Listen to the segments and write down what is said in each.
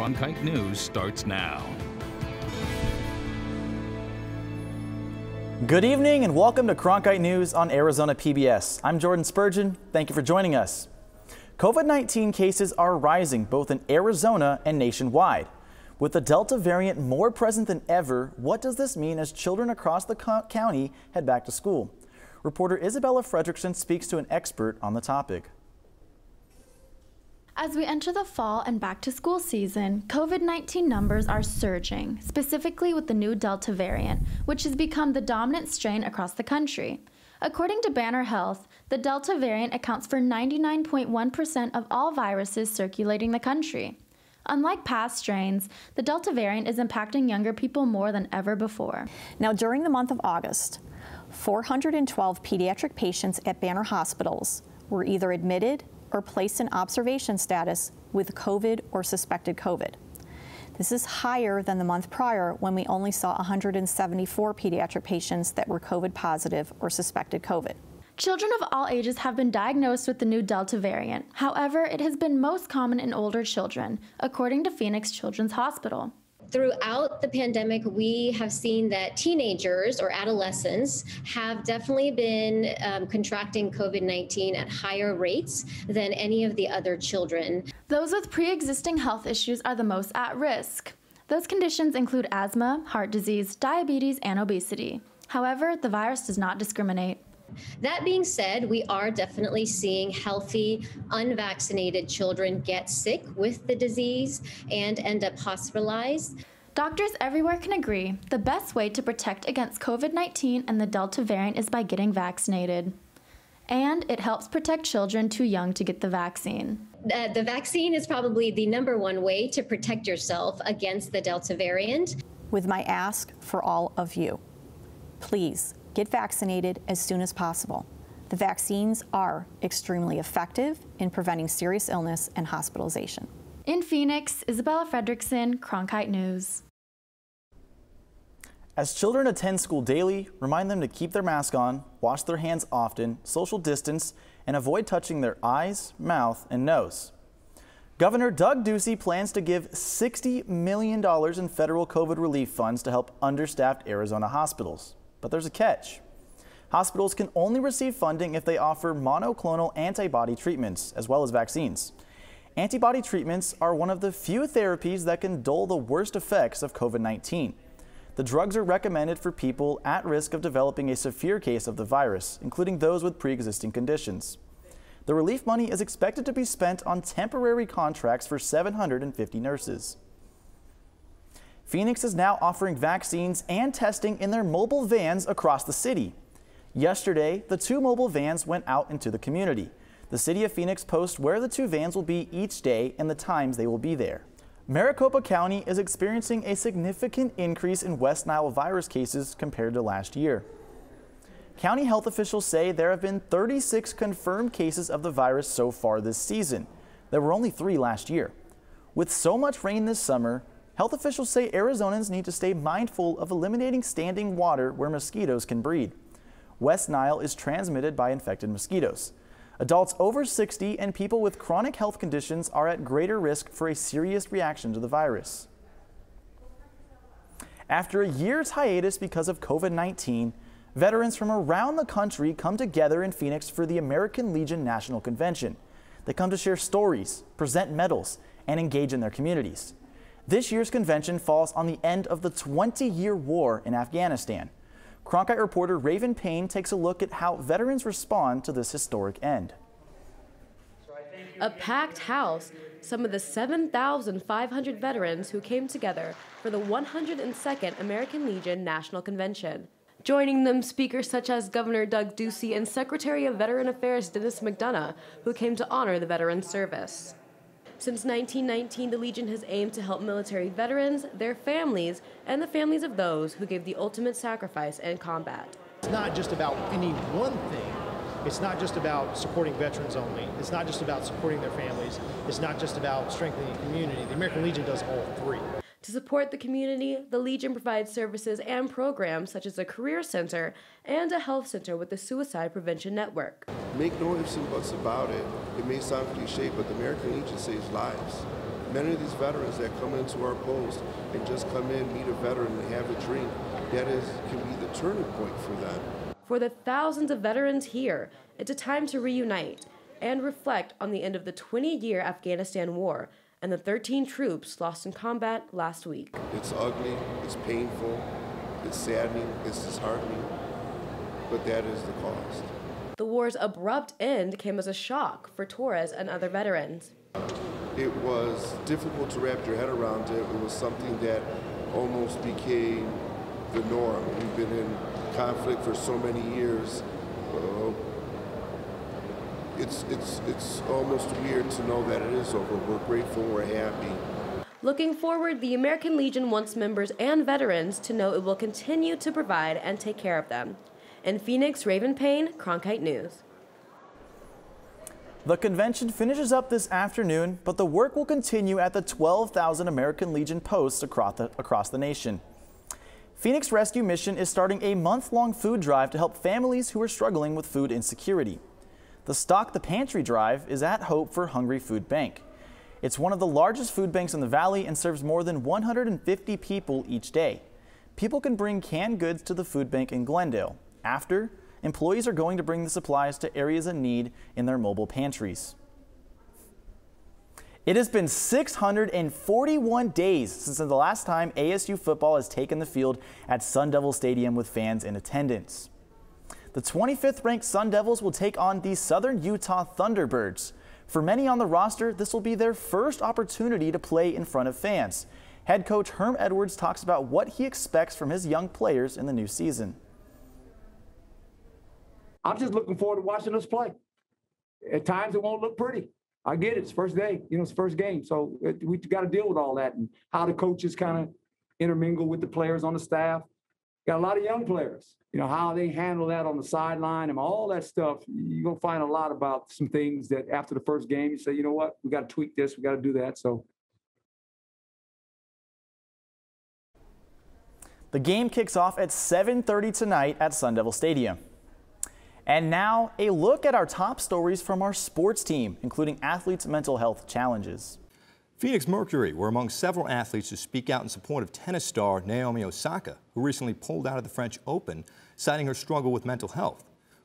Cronkite News starts now. Good evening and welcome to Cronkite News on Arizona PBS. I'm Jordan Spurgeon. Thank you for joining us. COVID-19 cases are rising both in Arizona and nationwide. With the Delta variant more present than ever, what does this mean as children across the county head back to school? Reporter Isabella Fredrickson speaks to an expert on the topic. As we enter the fall and back to school season, COVID-19 numbers are surging, specifically with the new Delta variant, which has become the dominant strain across the country. According to Banner Health, the Delta variant accounts for 99.1% of all viruses circulating the country. Unlike past strains, the Delta variant is impacting younger people more than ever before. Now, during the month of August, 412 pediatric patients at Banner hospitals were either admitted or placed in observation status with COVID or suspected COVID. This is higher than the month prior when we only saw 174 pediatric patients that were COVID positive or suspected COVID. Children of all ages have been diagnosed with the new Delta variant. However, it has been most common in older children, according to Phoenix Children's Hospital. Throughout the pandemic, we have seen that teenagers or adolescents have definitely been contracting COVID-19 at higher rates than any of the other children. Those with pre-existing health issues are the most at risk. Those conditions include asthma, heart disease, diabetes, and obesity. However, the virus does not discriminate. That being said, we are definitely seeing healthy, unvaccinated children get sick with the disease and end up hospitalized. Doctors everywhere can agree the best way to protect against COVID-19 and the Delta variant is by getting vaccinated. And it helps protect children too young to get the vaccine. The vaccine is probably the #1 way to protect yourself against the Delta variant. With my ask for all of you, please get vaccinated as soon as possible. The vaccines are extremely effective in preventing serious illness and hospitalization. In Phoenix, Isabella Fredrickson, Cronkite News. As children attend school daily, remind them to keep their mask on, wash their hands often, social distance, and avoid touching their eyes, mouth, and nose. Governor Doug Ducey plans to give $60 million in federal COVID relief funds to help understaffed Arizona hospitals. But there's a catch. Hospitals can only receive funding if they offer monoclonal antibody treatments as well as vaccines. Antibody treatments are one of the few therapies that can dull the worst effects of COVID-19. The drugs are recommended for people at risk of developing a severe case of the virus, including those with pre-existing conditions. The relief money is expected to be spent on temporary contracts for 750 nurses. Phoenix is now offering vaccines and testing in their mobile vans across the city. Yesterday, the 2 mobile vans went out into the community. The City of Phoenix posts where the 2 vans will be each day and the times they will be there. Maricopa County is experiencing a significant increase in West Nile virus cases compared to last year. County health officials say there have been 36 confirmed cases of the virus so far this season. There were only 3 last year. With so much rain this summer, health officials say Arizonans need to stay mindful of eliminating standing water where mosquitoes can breed. West Nile is transmitted by infected mosquitoes. Adults over 60 and people with chronic health conditions are at greater risk for a serious reaction to the virus. After a year's hiatus because of COVID-19, veterans from around the country come together in Phoenix for the American Legion National Convention. They come to share stories, present medals, and engage in their communities. This year's convention falls on the end of the 20-year war in Afghanistan. Cronkite reporter Raven Payne takes a look at how veterans respond to this historic end. A packed house, some of the 7,500 veterans who came together for the 102nd American Legion National Convention. Joining them, speakers such as Governor Doug Ducey and Secretary of Veteran Affairs Dennis McDonough, who came to honor the veterans' service. Since 1919, the Legion has aimed to help military veterans, their families, and the families of those who gave the ultimate sacrifice in combat. It's not just about any one thing. It's not just about supporting veterans only. It's not just about supporting their families. It's not just about strengthening the community. The American Legion does all 3. To support the community, the Legion provides services and programs such as a career center and a health center with the Suicide Prevention Network. Make no ifs and buts about it. It may sound cliche, but the American Legion saves lives. Many of these veterans that come into our post and just come in, meet a veteran, and have a drink, can be the turning point for them. For the thousands of veterans here, it's a time to reunite and reflect on the end of the 20-year Afghanistan war and the 13 troops lost in combat last week. It's ugly, it's painful, it's saddening, it's disheartening, but that is the cost. The war's abrupt end came as a shock for Torres and other veterans. It was difficult to wrap your head around it. It was something that almost became the norm. We've been in conflict for so many years. It's almost weird to know that it is over. We're grateful, we're happy. Looking forward, the American Legion wants members and veterans to know it will continue to provide and take care of them. In Phoenix, Raven Payne, Cronkite News. The convention finishes up this afternoon, but the work will continue at the 12,000 American Legion posts across the nation. Phoenix Rescue Mission is starting a month-long food drive to help families who are struggling with food insecurity. The Stock the Pantry drive is at Hope for Hungry Food Bank. It's one of the largest food banks in the valley and serves more than 150 people each day. People can bring canned goods to the food bank in Glendale. After, employees are going to bring the supplies to areas in need in their mobile pantries. It has been 641 days since the last time ASU football has taken the field at Sun Devil Stadium with fans in attendance. The 25th ranked Sun Devils will take on the Southern Utah Thunderbirds. For many on the roster, this will be their first opportunity to play in front of fans. Head coach Herm Edwards talks about what he expects from his young players in the new season. I'm just looking forward to watching us play. At times it won't look pretty. I get it. It's first day, it's first game. So we got to deal with all that and how the coaches kind of intermingle with the players on the staff. Got a lot of young players, how they handle that on the sideline and all that stuff. You're going to find a lot about some things that after the first game, you say, you know what, we got to tweak this, we got to do that. So the game kicks off at 7:30 tonight at Sun Devil Stadium. And now a look at our top stories from our sports team, including athletes' mental health challenges. Phoenix Mercury were among several athletes to speak out in support of tennis star Naomi Osaka, who recently pulled out of the French Open, citing her struggle with mental health.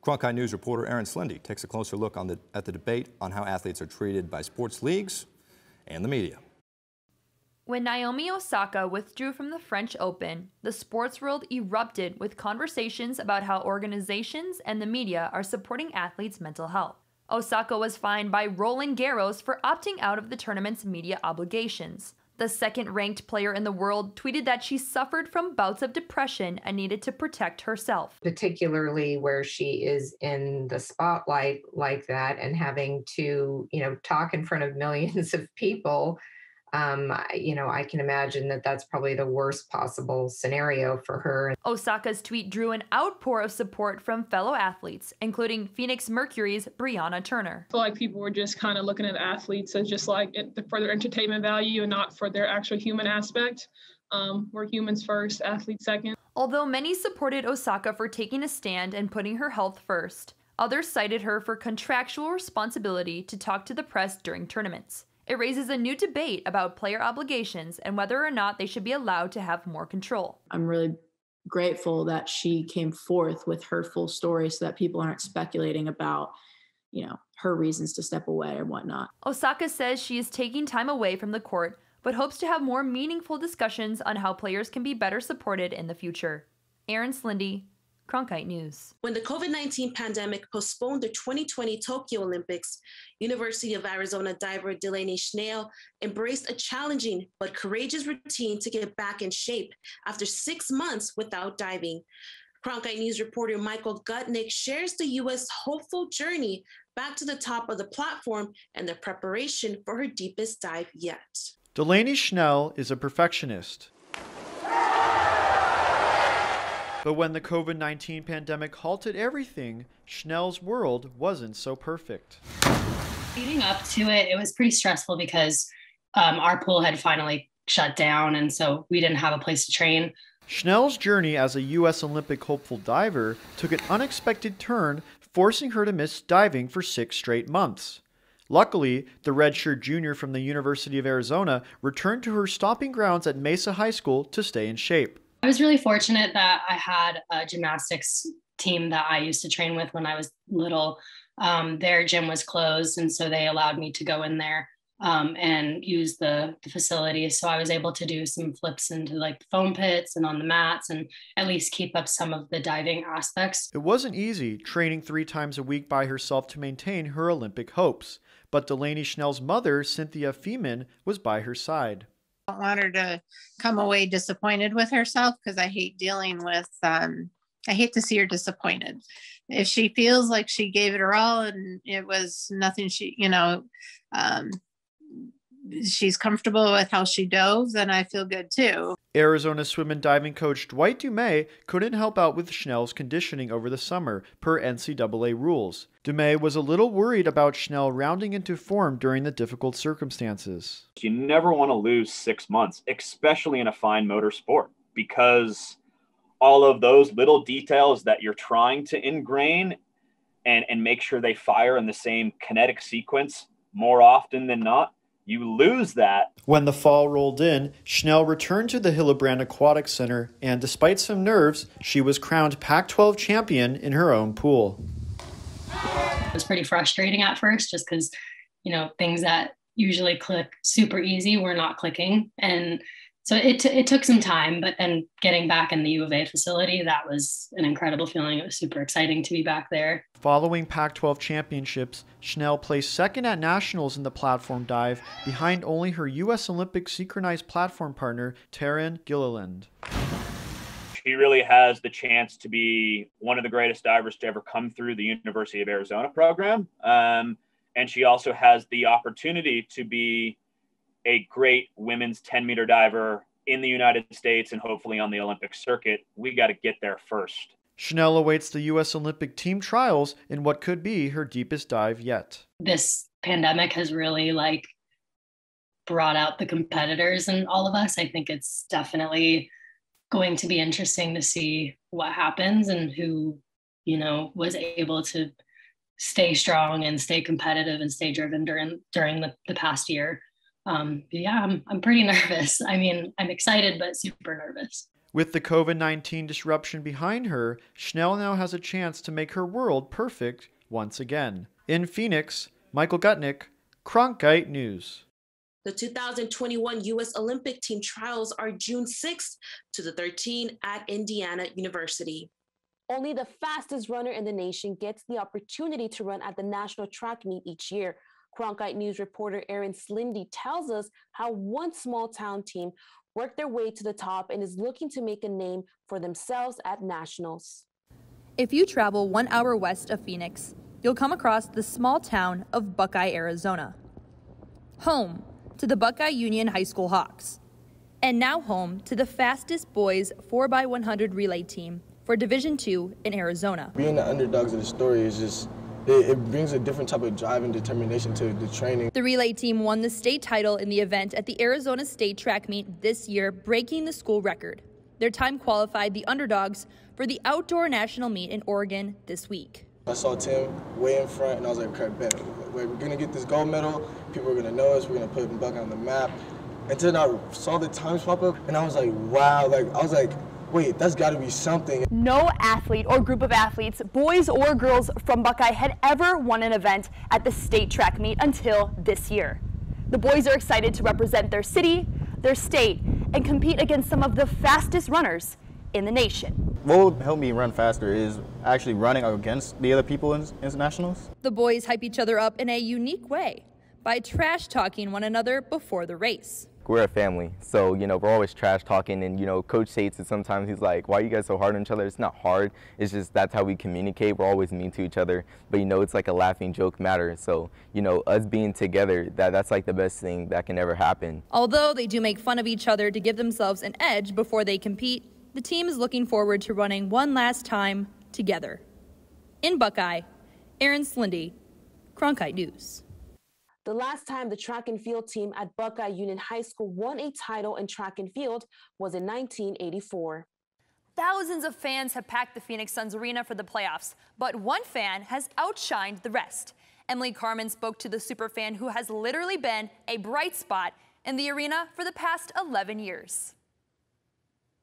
Cronkite News reporter Aaron Slindy takes a closer look at the debate on how athletes are treated by sports leagues and the media. When Naomi Osaka withdrew from the French Open, the sports world erupted with conversations about how organizations and the media are supporting athletes' mental health. Osaka was fined by Roland Garros for opting out of the tournament's media obligations. The second-ranked player in the world tweeted that she suffered from bouts of depression and needed to protect herself. Particularly where she is in the spotlight like that and having to, talk in front of millions of people. I can imagine that that's probably the worst possible scenario for her. Osaka's tweet drew an outpour of support from fellow athletes, including Phoenix Mercury's BRIANNA Turner. I feel like people were just kind of looking at athletes as just like for their entertainment value and not for their actual human aspect. We're humans first, athletes second. Although many supported Osaka for taking a stand and putting her health first, others cited her for contractual responsibility to talk to the press during tournaments. It raises a new debate about player obligations and whether or not they should be allowed to have more control. I'm really grateful that she came forth with her full story so that people aren't speculating about, her reasons to step away and whatnot. Osaka says she is taking time away from the court, but hopes to have more meaningful discussions on how players can be better supported in the future. Aaron Slindy, Cronkite News. When the COVID-19 pandemic postponed the 2020 Tokyo Olympics, University of Arizona diver Delaney Schnell embraced a challenging but courageous routine to get back in shape after 6 months without diving. Cronkite News reporter Michael Gutnick shares the U.S. hopeful journey back to the top of the platform and the preparation for her deepest dive yet. Delaney Schnell is a perfectionist. But when the COVID-19 pandemic halted everything, Schnell's world wasn't so perfect. Leading up to it, it was pretty stressful because our pool had finally shut down, and so we didn't have a place to train. Schnell's journey as a U.S. Olympic hopeful diver took an unexpected turn, forcing her to miss diving for 6 straight months. Luckily, the redshirt junior from the University of Arizona returned to her stomping grounds at Mesa High School to stay in shape. I was really fortunate that I had a gymnastics team that I used to train with when I was little. Their gym was closed, and so they allowed me to go in there and use the facilities. So I was able to do some flips into like the foam pits and on the mats and at least keep up some of the diving aspects. It wasn't easy training 3 times a week by herself to maintain her Olympic hopes, but Delaney Schnell's mother, Cynthia Feeman, was by her side. I don't want her to come away disappointed with herself because I hate dealing with, I hate to see her disappointed. If she feels like she gave it her all and it was nothing she's comfortable with how she dove, then I feel good too. Arizona swim and diving coach Dwight DUMAIS couldn't help out with Schnell's conditioning over the summer, per NCAA rules. DUMAIS was a little worried about Schnell rounding into form during the difficult circumstances. You never want to lose 6 months, especially in a fine motor sport, because all of those little details that you're trying to ingrain and make sure they fire in the same kinetic sequence more often than not, you lose that. When the fall rolled in, Schnell returned to the Hillebrand Aquatic Center, and despite some nerves, she was crowned Pac-12 champion in her own pool. It was pretty frustrating at first just because, things that usually click super easy were not clicking. And so it took some time, but then getting back in the U of A facility, that was an incredible feeling. It was super exciting to be back there. Following Pac-12 championships, Schnell placed second at nationals in the platform dive, behind only her U.S. Olympic synchronized platform partner, Taryn Gilliland. She really has the chance to be one of the greatest divers to ever come through the University of Arizona program. And she also has the opportunity to be a great women's 10-meter diver in the United States and hopefully on the Olympic circuit. We got to get there first. Schnell awaits the U.S. Olympic team trials in what could be her deepest dive yet. This pandemic has really brought out the competitors in all of us. I think it's definitely going to be interesting to see what happens and who, was able to stay strong and stay competitive and stay driven during the past year. Yeah, I'm pretty nervous. I mean, I'm excited, but super nervous. With the COVID-19 disruption behind her, Schnell now has a chance to make her world perfect once again. In Phoenix, Michael Gutnick, Cronkite News. The 2021 U.S. Olympic team trials are June 6th to the 13th at Indiana University. Only the fastest runner in the nation gets the opportunity to run at the national track meet each year. Cronkite News reporter Erin Slindy tells us how one small town team worked their way to the top and is looking to make a name for themselves at nationals. If you travel 1 hour west of Phoenix, you'll come across the small town of Buckeye, Arizona. Home to the Buckeye Union High School Hawks. And now home to the fastest boys 4x100 relay team for Division II in Arizona. Being the underdogs of the story is just, it brings a different type of drive and determination to the training. The relay team won the state title in the event at the Arizona State Track Meet this year, breaking the school record. Their time qualified the underdogs for the outdoor national meet in Oregon this week. I saw Tim way in front, and I was like, okay, bet. We're going to get this gold medal. People are going to know us. We're going to put Buckeye on the map. And then I saw the times pop up, and I was like, wow. I was like, wait, that's got to be something. No athlete or group of athletes, boys or girls from Buckeye, had ever won an event at the state track meet until this year. The boys are excited to represent their city, their state, and compete against some of the fastest runners in the nation. What will help me run faster is actually running against the other people in nationals. The boys hype each other up in a unique way by trash talking one another before the race. We're a family, so, we're always trash talking, and, Coach hates it sometimes. He's like, why are you guys so hard on each other? It's not hard. It's just that's how we communicate. We're always mean to each other, but, it's like a laughing joke matter. So, us being together, that's like the best thing that can ever happen. Although they do make fun of each other to give themselves an edge before they compete, the team is looking forward to running one last time together. In Buckeye, Erin Slindy, Cronkite News. The last time the track and field team at Buckeye Union High School won a title in track and field was in 1984. Thousands of fans have packed the Phoenix Suns arena for the playoffs, but one fan has outshined the rest. Emily Carmen spoke to the superfan who has literally been a bright spot in the arena for the past 11 years.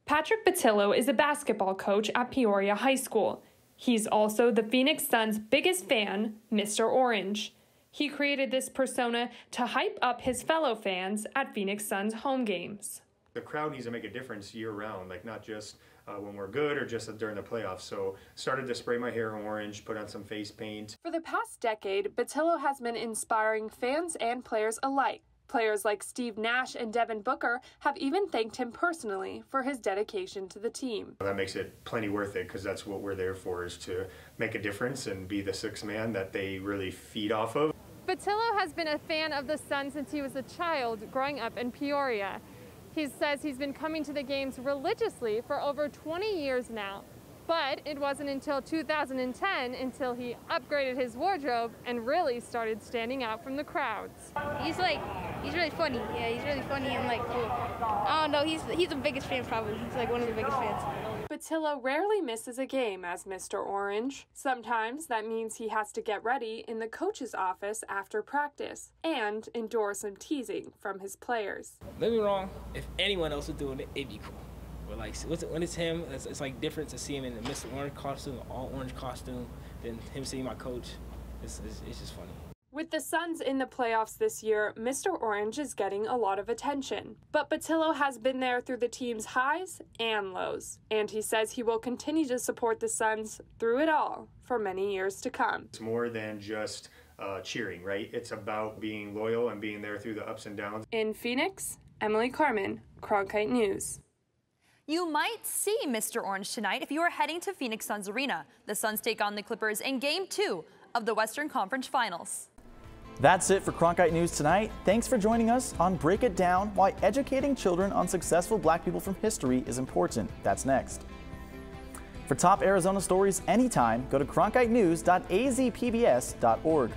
Patrick Batillo is a basketball coach at Peoria High School. He's also the Phoenix Suns' biggest fan, Mr. Orange. He created this persona to hype up his fellow fans at Phoenix Suns home games. The crowd needs to make a difference year-round, like not just when we're good or just during the playoffs. So started to spray my hair orange, put on some face paint. For the past decade, Batillo has been inspiring fans and players alike. Players like Steve Nash and Devin Booker have even thanked him personally for his dedication to the team. That makes it plenty worth it because that's what we're there for, is to make a difference and be the sixth man that they really feed off of. Batillo has been a fan of the Suns since he was a child growing up in Peoria. He says he's been coming to the games religiously for over 20 years now. But it wasn't until 2010 until he upgraded his wardrobe and really started standing out from the crowds. He's really funny. Yeah, he's really funny and like cool. I don't know, he's the biggest fan probably. He's like one of the biggest fans. Batillo rarely misses a game as Mr. Orange. Sometimes that means he has to get ready in the coach's office after practice and endure some teasing from his players. Don't get me wrong, if anyone else was doing it, it'd be cool. But like when it's him, it's like different to see him in the Mr. Orange costume, all orange costume, than him seeing my coach. It's just funny. With the Suns in the playoffs this year, Mr. Orange is getting a lot of attention. But Batillo has been there through the team's highs and lows. And he says he will continue to support the Suns through it all for many years to come. It's more than just cheering, right? It's about being loyal and being there through the ups and downs. In Phoenix, Emily Carmen, Cronkite News. You might see Mr. Orange tonight if you are heading to Phoenix Suns Arena. The Suns take on the Clippers in Game 2 of the Western Conference Finals. That's it for Cronkite News tonight. Thanks for joining us on Break It Down, Why Educating Children on Successful Black People from History is Important. That's next. For top Arizona stories anytime, go to cronkitenews.azpbs.org.